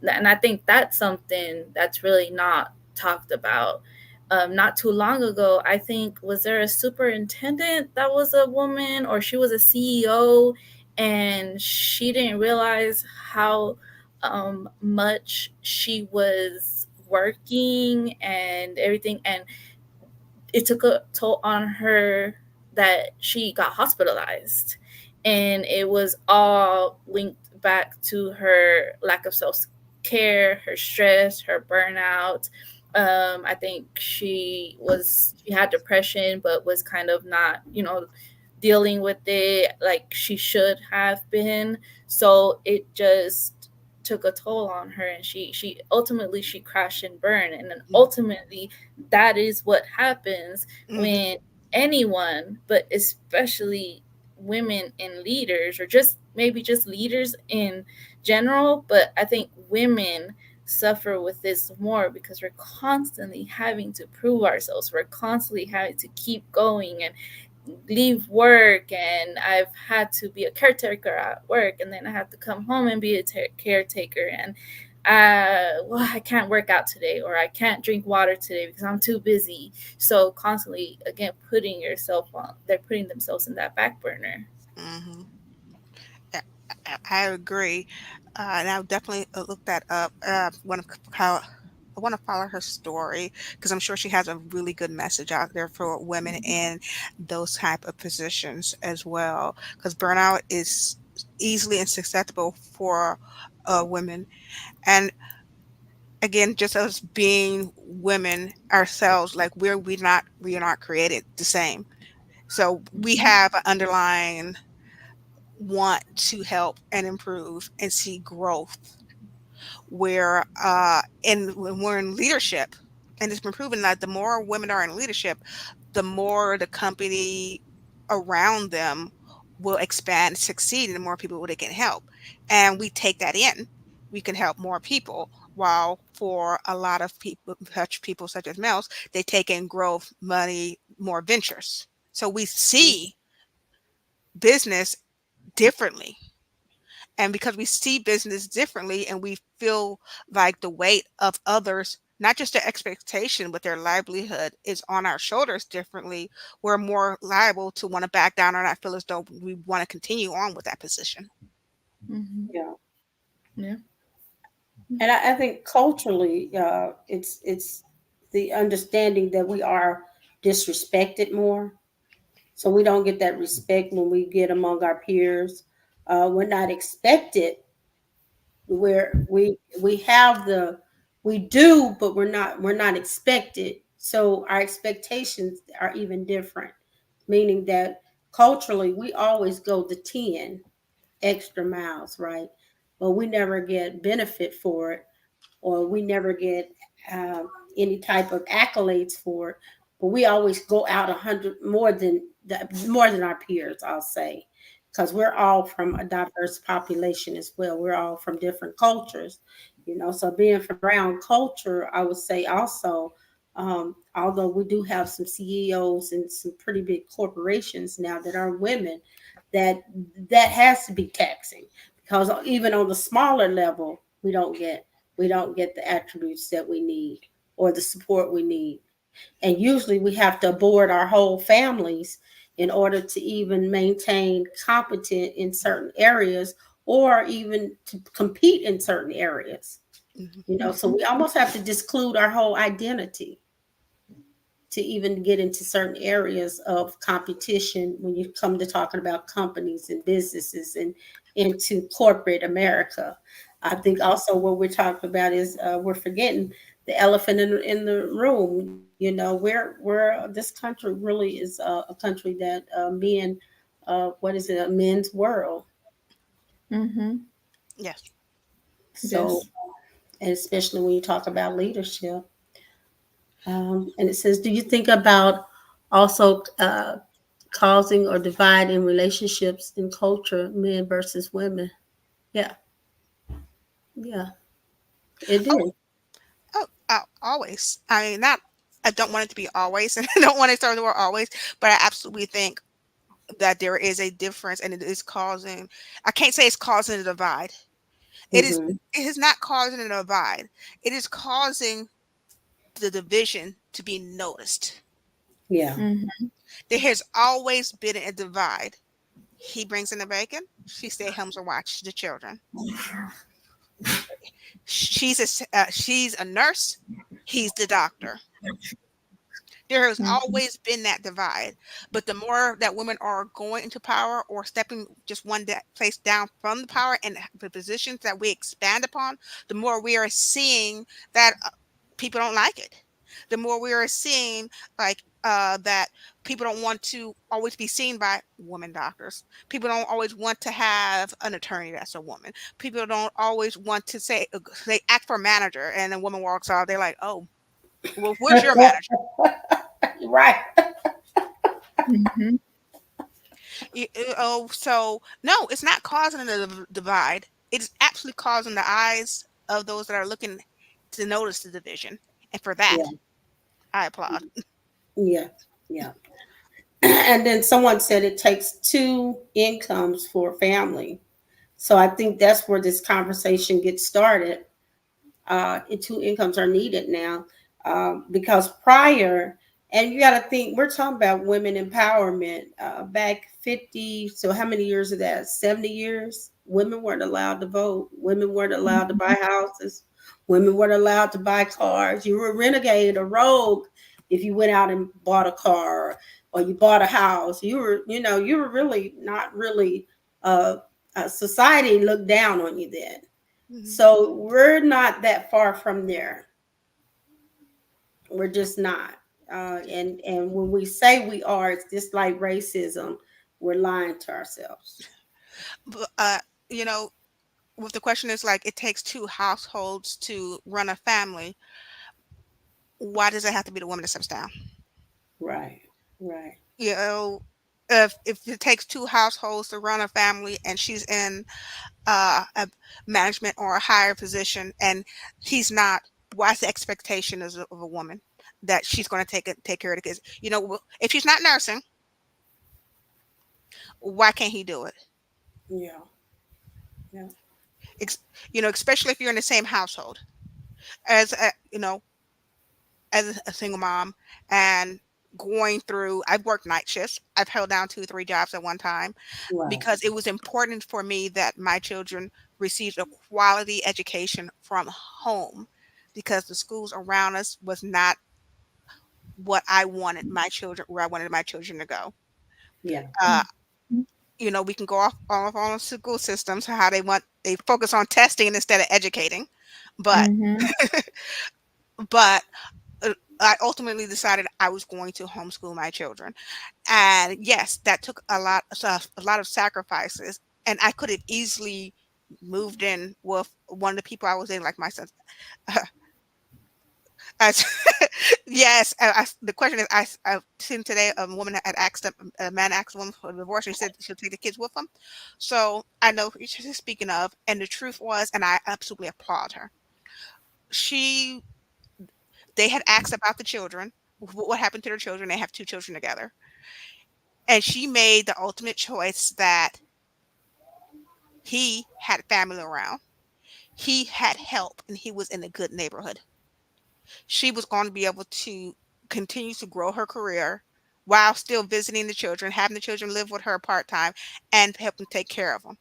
S1: and I think that's something that's really not talked about. Not too long ago, I think, was there a superintendent that was a woman, or she was a CEO, and she didn't realize how much she was working and everything, and it took a toll on her that she got hospitalized, and it was all linked back to her lack of self-care, her stress, her burnout. I think she had depression, but was kind of not dealing with it like she should have been. So it just took a toll on her, and she ultimately she crashed and burned. And then ultimately, that is what happens
S3: Hmm.
S1: when anyone, but especially women in leaders, or just maybe just leaders in general, but I think women suffer with this more, because we're constantly having to prove ourselves. We're constantly having to keep going and leave work, and I've had to be a caretaker at work, and then I have to come home and be a caretaker, and well, I can't work out today, or I can't drink water today because I'm too busy. So constantly, again, putting yourself on, they're putting themselves in that back burner.
S3: Hmm. I agree. And I'll definitely look that up. I want to follow her story because I'm sure she has a really good message out there for women in those type of positions as well. Because burnout is easily and susceptible for women. And again, just us being women ourselves, like we are not created the same. So we have an underlying want to help and improve and see growth where and when we're in leadership, and it's been proven that the more women are in leadership, the more the company around them will expand and succeed, and the more people they can help, and we take that in, we can help more people. While for a lot of people such as males, they take in growth, money, more ventures. So we see business differently, and because we see business differently and we feel like the weight of others, not just their expectation, but their livelihood is on our shoulders differently, we're more liable to want to back down or not feel as though we want to continue on with that position.
S1: Mm-hmm.
S2: Yeah.
S1: Yeah.
S2: And I think culturally, it's the understanding that we are disrespected more. So we don't get that respect when we get among our peers. We're not expected where we have the we do, but we're not expected. So our expectations are even different, meaning that culturally we always go the 10 extra miles, right? But we never get benefit for it, or we never get um, any type of accolades for it. But we always go out 100 more than our peers, I'll say, because we're all from a diverse population as well. We're all from different cultures, So being from around culture, I would say also, although we do have some CEOs and some pretty big corporations now that are women, that that has to be taxing, because even on the smaller level, we don't get the attributes that we need or the support we need. And usually we have to abort our whole families in order to even maintain competent in certain areas, or even to compete in certain areas.
S3: Mhm.
S2: So we almost have to disclude our whole identity to even get into certain areas of competition when you come to talking about companies and businesses and into corporate America. I think also what we're talking about is we're forgetting the elephant in the room. Where this country really is a country that men, what is it, a men's world.
S1: Mm-hmm.
S3: Yes.
S2: So,
S1: Yes.
S2: and especially when you talk about leadership. And it says, do you think about also causing or divide in relationships in culture, men versus women? Yeah, yeah, it
S3: Oh,
S2: did.
S3: always. I mean, not. I don't want it to be always, and I don't want to start the word always, but I absolutely think that there is a difference, and it is causing. I can't say it's causing a divide. It is.
S2: Hmm.
S3: It is not causing a divide. It is causing the division to be noticed.
S2: Yeah.
S1: Mm-hmm.
S3: There has always been a divide. He brings in the bacon. She stay home to watch the children. She's a nurse. He's the doctor. There has
S1: Mm-hmm.
S3: always been that divide. But the more that women are going into power or stepping just one place down from the power and the positions that we expand upon, the more we are seeing that people don't like it. The more we are seeing that people don't want to always be seen by women doctors. People don't always want to have an attorney that's a woman. People don't always want to say they ask for a manager and a woman walks out. They're like, oh, well, where's your manager?
S2: Right.
S1: Mm-hmm.
S3: So no, it's not causing a divide. It's actually causing the eyes of those that are looking to notice the division. And for that,
S2: Yeah.
S3: I applaud.
S2: Yeah. Yeah. And then someone said it takes two incomes for a family. So I think that's where this conversation gets started. and two incomes are needed now, because prior, and you got to think, we're talking about women empowerment, back 50, so how many years of that? 70 years. Women weren't allowed to vote. Women weren't allowed to buy houses. Women weren't allowed to buy cars. You were a renegade, a rogue, if you went out and bought a car or you bought a house. You were really not really, society looked down on you then.
S3: Mhm.
S2: So we're not that far from there. We're just not. And when we say we are, it's just like racism. We're lying to ourselves.
S3: But, you know, with the question is like, it takes two households to run a family. Why does it have to be the woman that steps down?
S2: Right. Right.
S3: You know, if it takes two households to run a family and she's in a management or a higher position and he's not, what's the expectation of a woman that she's going to take care of the kids? You know, if she's not nursing, why can't he do it?
S2: Yeah. Yeah.
S3: Ex- you know, especially if you're in the same household as a, you know, as a single mom and going through. I've worked night shifts. I've held down 2 3 jobs at one time
S2: Right.
S3: because it was important for me that my children received a quality education from home, because the schools around us was not what I wanted my children, where I wanted my children to go.
S2: Yeah.
S3: Uh, you know, we can go off on school systems, how they focus on testing instead of educating, but
S1: Mm-hmm.
S3: but I ultimately decided I was going to homeschool my children. And yes, that took a lot of sacrifices. And I could have easily moved in with one of the people I was in, like my son. As, yes, the question is, I seen today a woman had asked a man asked a woman for a divorce. And she said she'll take the kids with them. So I know who she's speaking of. And the truth was, and I absolutely applaud her. She They had asked about the children, what happened to their children. They have two children together, and she made the ultimate choice that he had family around, he had help, and he was in a good neighborhood. She was going to be able to continue to grow her career while still visiting the children, having the children live with her part time, and help them take care of them.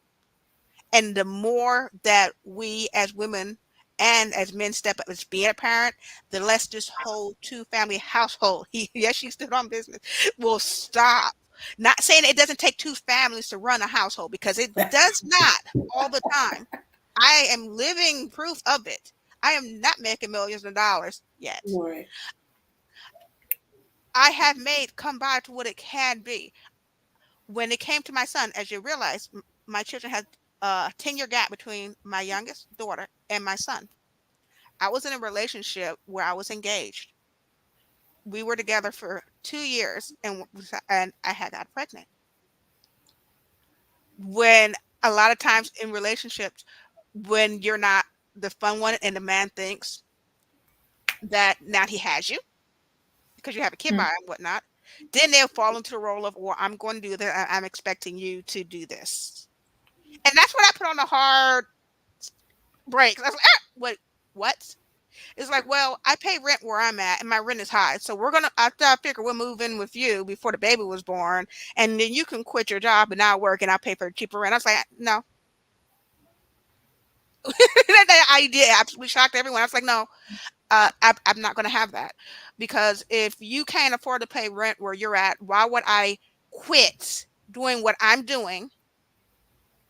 S3: And the more that we as women and as men step up as being a parent, the less this whole two family household, yes, she stood on business, will stop. Not saying it doesn't take two families to run a household, because it does not all the time. I am living proof of it. I am not making millions of dollars yet.
S2: Right.
S3: I have made come by to what it can be. When it came to my son, as you realize, my children had a 10-year gap between my youngest daughter and my son. I was in a relationship where I was engaged. We were together for 2 years, and I had got pregnant. When a lot of times in relationships, when you're not the fun one and the man thinks that now he has you because you have a kid by and whatnot, then they'll fall into the role of, well, I'm going to do that. I'm expecting you to do this. And that's when I put on the hard brakes. I was like, wait, what? It's like, well, I pay rent where I'm at, and my rent is high. So after I figure we'll move in with you before the baby was born, and then you can quit your job and not work, and I'll pay for cheaper rent. I was like, no. That idea absolutely shocked everyone. I was like, no, I'm not going to have that, because if you can't afford to pay rent where you're at, why would I quit doing what I'm doing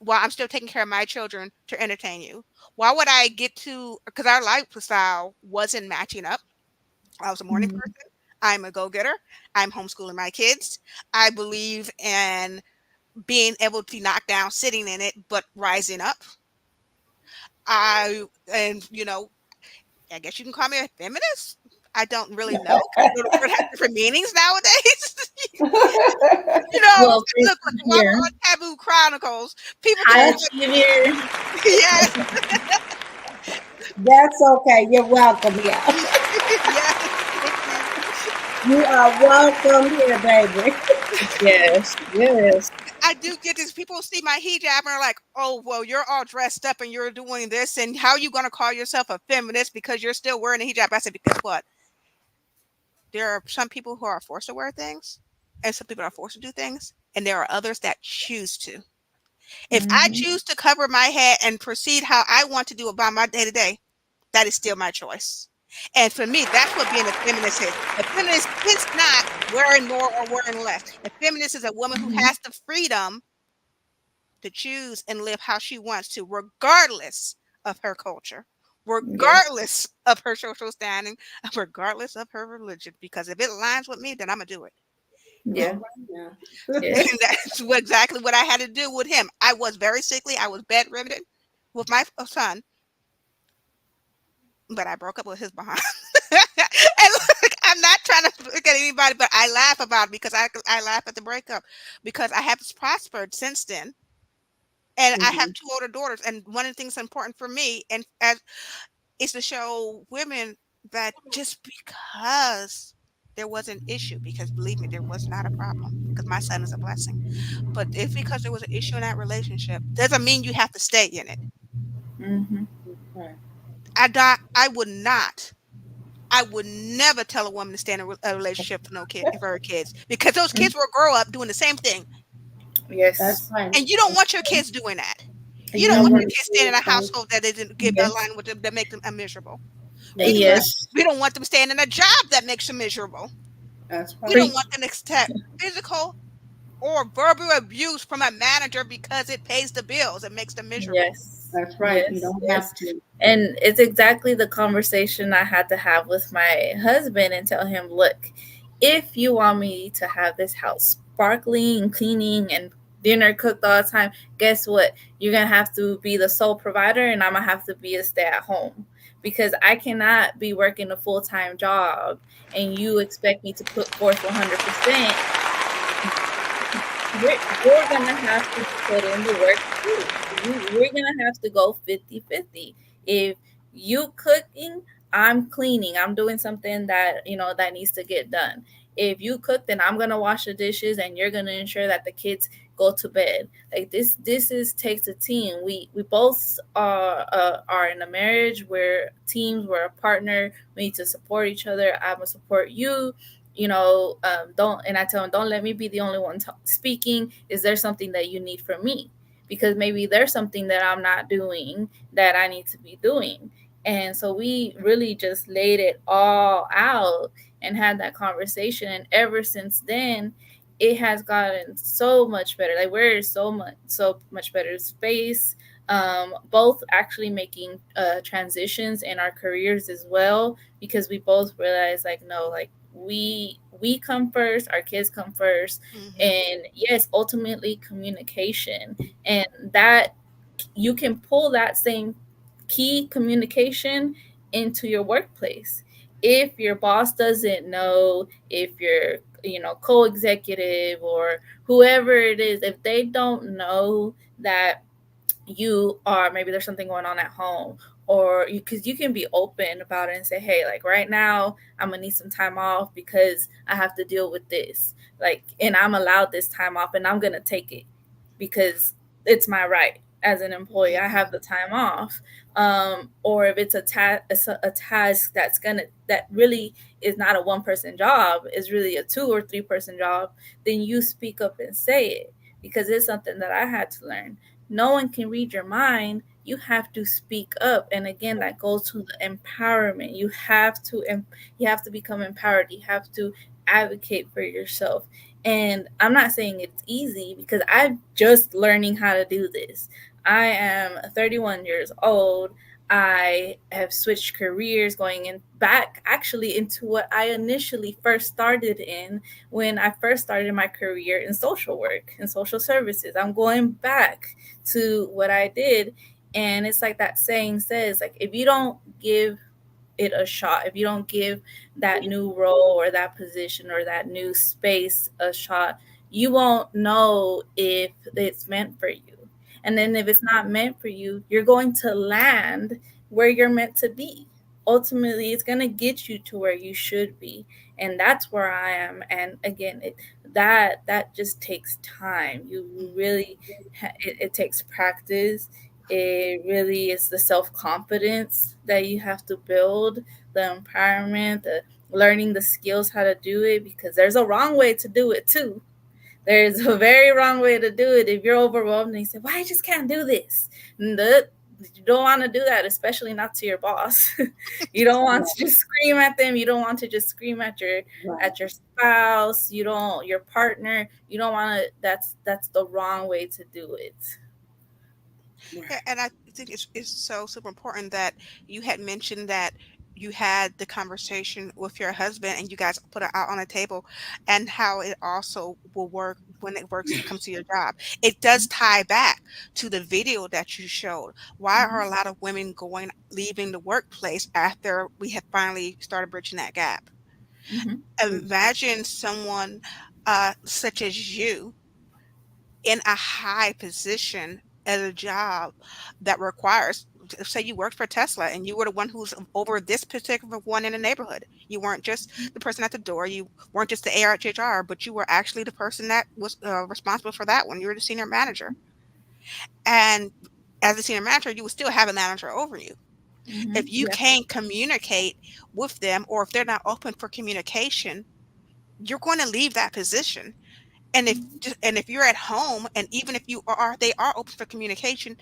S3: while I'm still taking care of my children to entertain you? Why would I because our lifestyle wasn't matching up. I was a morning
S1: Mm-hmm.
S3: person. I'm a go-getter. I'm homeschooling my kids. I believe in being able to knock down sitting in it, but rising up. And I guess you can call me a feminist. I don't really know, because the word has different meanings nowadays.
S1: Well, Chris
S3: Look, while
S1: here.
S3: we're on Taboo Chronicles, people can
S1: Hi,
S2: That's
S1: Xavier.
S3: yes,
S2: that's okay. You're welcome here.
S3: yes, thank you.
S2: You are welcome here, baby.
S1: Yes, yes.
S3: I do get this. People see my hijab and are like, "Oh, well, you're all dressed up and you're doing this, and how are you going to call yourself a feminist because you're still wearing a hijab?" I said, "Because what? There are some people who are forced to wear things, and some people are forced to do things, and there are others that choose to. If I
S1: Hmm.
S3: choose to cover my head and proceed how I want to do about my day to day, that is still my choice." And for me, that's what being a feminist is. A feminist is not wearing more or wearing less. A feminist is a woman who
S1: Hmm.
S3: has the freedom to choose and live how she wants to, regardless of her culture,
S1: Yes.
S3: regardless of her social standing, regardless of her religion. Because if it aligns with me, then I'm gonna do it. And,
S1: Yeah.
S2: All right now.
S1: Yes.
S3: and that's exactly what I had to do with him. I was very sickly. I was bedridden with my son, but I broke up with his behind. And look, I'm not trying to look at anybody, but I laugh about it because I laugh at the breakup because I have prospered since then. And I have
S2: Mhm.
S3: two older daughters, and one of the things important for me, and as is to show women that just because there was an issue, because believe me, there was not a problem, because my son is a blessing. But if because there was an issue in that relationship, doesn't mean you have to stay in it.
S1: Hmm.
S2: Right.
S3: I would not. I would never tell a woman to stay in a relationship for no kid for her kids because those kids will grow up doing the same thing,
S2: That's
S1: Yes.
S2: right.
S3: and you don't want your kids doing that.
S2: And
S3: You
S2: you
S3: don't
S2: don't
S3: want
S1: Hmm.
S3: your
S2: want to
S3: kids
S2: see
S3: staying in
S2: it.
S3: a
S2: So,
S3: household that doesn't give
S1: Yes.
S3: align with them that make them miserable. We
S2: that's
S3: don't
S2: right.
S1: Yes.
S3: we don't want them staying in a job that makes them miserable.
S2: That's
S3: We
S2: right.
S3: don't
S1: Preach.
S3: want them to accept physical or verbal abuse from a manager because it pays the bills and makes them miserable.
S1: Yes.
S2: That's right. You
S1: Yes.
S2: don't
S1: Yes.
S2: have to.
S1: And it's exactly the conversation I had to have with my husband and tell him, look, if you want me to have this house sparkling and cleaning and dinner cooked all the time, guess what? You're going to have to be the sole provider and I'm going to have to be a stay at home because I cannot be working a full time job and you expect me to put forth 100%. You're gonna have to put in the work too. We're gonna have to go 50-50. If you cooking, I'm cleaning. I'm doing something that that needs to get done. If you cook, then I'm gonna wash the dishes, and you're gonna ensure that the kids go to bed. Like this is takes a team. We both are in a marriage. We're teams. We're a partner. We need to support each other. I'm gonna support you. Don't, and I tell them, don't let me be the only one speaking. Is there something that you need from me? Because maybe there's something that I'm not doing that I need to be doing. And so we really just laid it all out and had that conversation. And ever since then, it has gotten so much better. Like we're so much better space. Both actually making transitions in our careers as well, because we both realize, like, no, like we come first, our kids come first.
S3: Hmm.
S1: And yes, ultimately communication, and that you can pull that same key communication into your workplace. If your boss doesn't know, if your co-executive or whoever it is, if they don't know that you are, maybe there's something going on at home, or because you can be open about it and say, hey, like right now I'm gonna need some time off because I have to deal with this, like, and I'm allowed this time off and I'm gonna take it because it's my right as an employee. I have
S3: Hmm.
S1: the time off. Or if it's a task that really is not a one person job, is really a 2 or 3 person job, then you speak up and say it, because it's something that I had to learn. No one can read your mind. You have to speak up. And again, that goes to the empowerment. You have to become empowered. You have to advocate for yourself. And I'm not saying it's easy, because I'm just learning how to do this. I am 31 years old. I have switched careers, going in back actually into what I initially first started in when I first started my career in social work and social services. I'm going back to what I did. And it's like that saying says, like, if you don't give it a shot, if you don't give that new role or that position or that new space a shot, you won't know if it's meant for you. And then if it's not meant for you, you're going to land where you're meant to be. ultimately it's going to get you to where you should be, and that's where I am. And again, that just takes time. You really it takes practice. It really is the self-confidence that you have to build, the empowerment, the learning the skills how to do it, because there's a wrong way to do it too. There's a very wrong way to do it. If you're overwhelmed and you say, "Why I just can't do this," you don't want to do that, especially not to your boss. You don't want to
S2: Right.
S1: just scream at them. You don't want to just scream
S2: Right.
S1: at your spouse. You don't your partner. You don't want to. That's the wrong way to do it.
S3: Yeah,
S2: Right.
S3: and I think it's so super important that you had mentioned that you had the conversation with your husband and you guys put it out on a table, and how it also will work when it works comes to your job. It does tie back to the video that you showed. Why are a
S1: Mhm.
S3: lot of women leaving the workplace after we have finally started bridging that gap?
S1: Mhm.
S3: Imagine someone such as you in a high position at a job that requires, say you worked for Tesla and you were the one who's over this particular one in the neighborhood. You weren't just the person at the door, you weren't just the ARHR, but you were actually the person that was responsible for that one. You were the senior manager. And as a senior manager, you would still have a manager over you.
S1: Mhm.
S3: If you
S1: Yeah.
S3: can't communicate with them, or if they're not open for communication, you're going to leave that position. And if you're at home, and even if they are open for communication,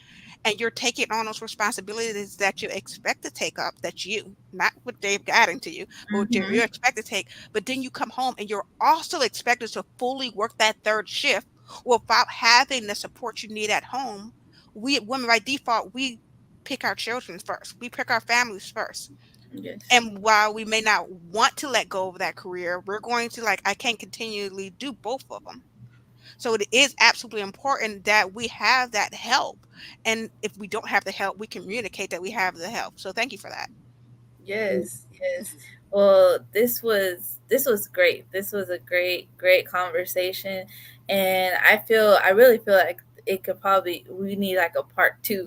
S3: and you're taking on those responsibilities that you expect to take up, that's you, not what they've adding to you, but what you
S1: Mhm.
S3: expect to take. But then you come home and you're also expected to fully work that third shift without having the support you need at home. We women, by default, we pick our children first. We pick our families first.
S1: Yes.
S3: And while we may not want to let go of that career, we're going to, like, I can't continually do both of them. So it is absolutely important that we have that help. And if we don't have the help, we communicate that we have the help. So thank you for that.
S1: Yes, yes. Well, this was great. This was a great conversation, and I really feel like it could probably we need like a part two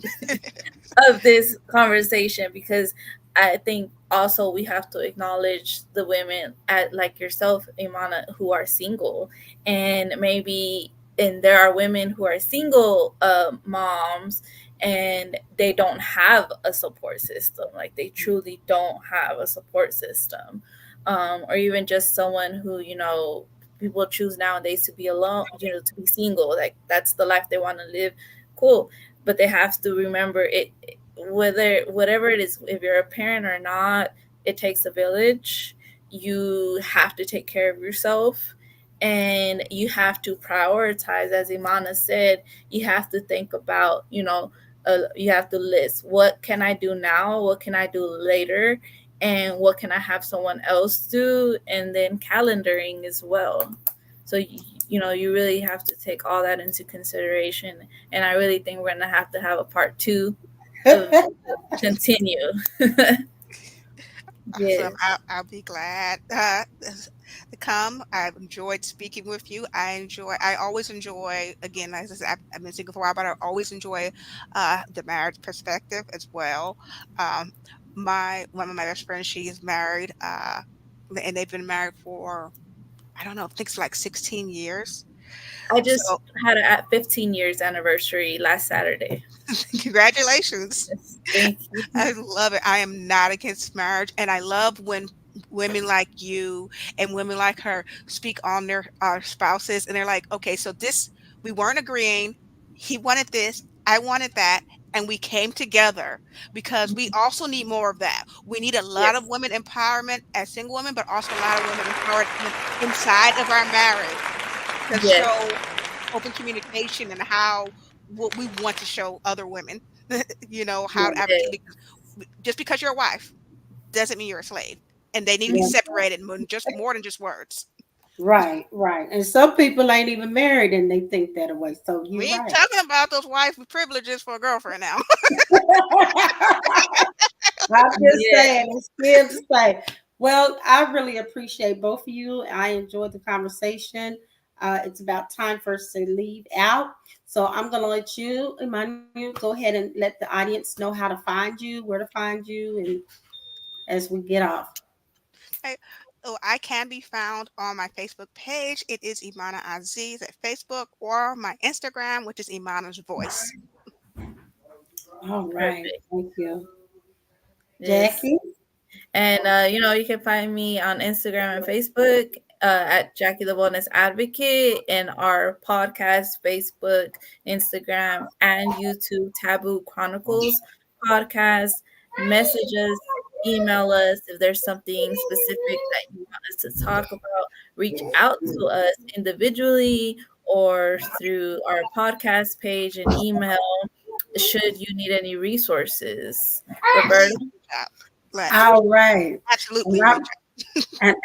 S1: of this conversation, because I think also we have to acknowledge the women at like yourself, Imana, who are single, and maybe and there are women who are single moms, and they don't have a support system, like they truly don't have a support system, or even just someone who, people choose nowadays to be alone, to be single, like that's the life they want to live. Cool, but they have to remember it, whether whatever it is, if you're a parent or not, it takes a village. You have to take care of yourself, and you have to prioritize, as Imana said. You have to think about, you have to list, what can I do now, what can I do later, and what can I have someone else do, and then calendaring as well. So you really have to take all that into consideration, and I really think we're gonna have to have a part two of continue.
S3: Awesome.
S1: Yes.
S3: I'll be glad to come. I've enjoyed speaking with you. I always enjoy, again, as I said, I've been single for a while, but I always enjoy the marriage perspective as well. Um, one of my best friends, she is married, and they've been married for, I don't know, I think it's like 16 years.
S1: I
S3: So
S1: just had a 15 years anniversary last Saturday.
S3: congratulations.
S1: Yes, thank you.
S3: I love it. I am not against marriage, and I love when women like you and women like her speak on their spouses, and they're like, "Okay, so this we weren't agreeing. He wanted this, I wanted that, and we came together because we also need more of that. We need a lot of
S1: Yes,
S3: women empowerment as single women, but also a lot of women empowerment inside of our marriage to
S1: yes,
S3: show open communication and how what we want to show other women." How to advocate,
S1: yes.
S3: because just because you're a wife doesn't mean you're a slave, and they need to be
S2: Yeah.
S3: separated just more than just words.
S2: Right, right. And some people ain't even married and they think that way. So
S3: We
S2: you're
S3: ain't
S2: right.
S3: talking about those wife privileges for a girlfriend now.
S2: I'm just
S1: Yeah.
S2: saying, it's still to say. Well, I really appreciate both of you. I enjoyed the conversation. It's about time for us to leave out. So I'm going to let you, Emmanuel, go ahead and let the audience know how to find you, where to find you, and as we get off.
S3: Okay. Oh, I can be found on my Facebook page. It is Imana Azeez at Facebook, or my Instagram, which is Imana's Voice.
S2: All right.
S1: Perfect.
S2: Thank you.
S1: Yes.
S2: Jackie?
S1: And you can find me on Instagram and Facebook at Jackie the Wellness Advocate, and our podcast, Facebook, Instagram, and YouTube, Taboo Chronicles podcast. Message us, email us if there's something specific that you want us to talk about. Reach out to us individually or through our podcast page and email should you need any resources. Roberta?
S3: Please reach out. Let's
S2: All right. And
S3: absolutely
S2: I'm,
S3: reach
S2: and,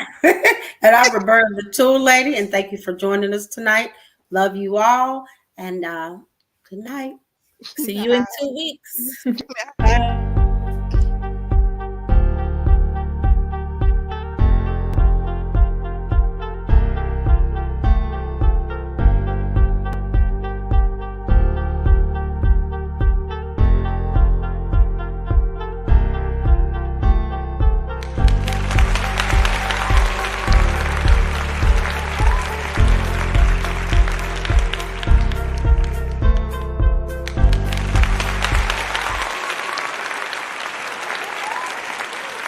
S2: and I'm Roberta the Tool Lady, and thank you for joining us tonight. Love you all, and good night.
S1: See you
S3: out.
S1: in 2 weeks.
S3: Thank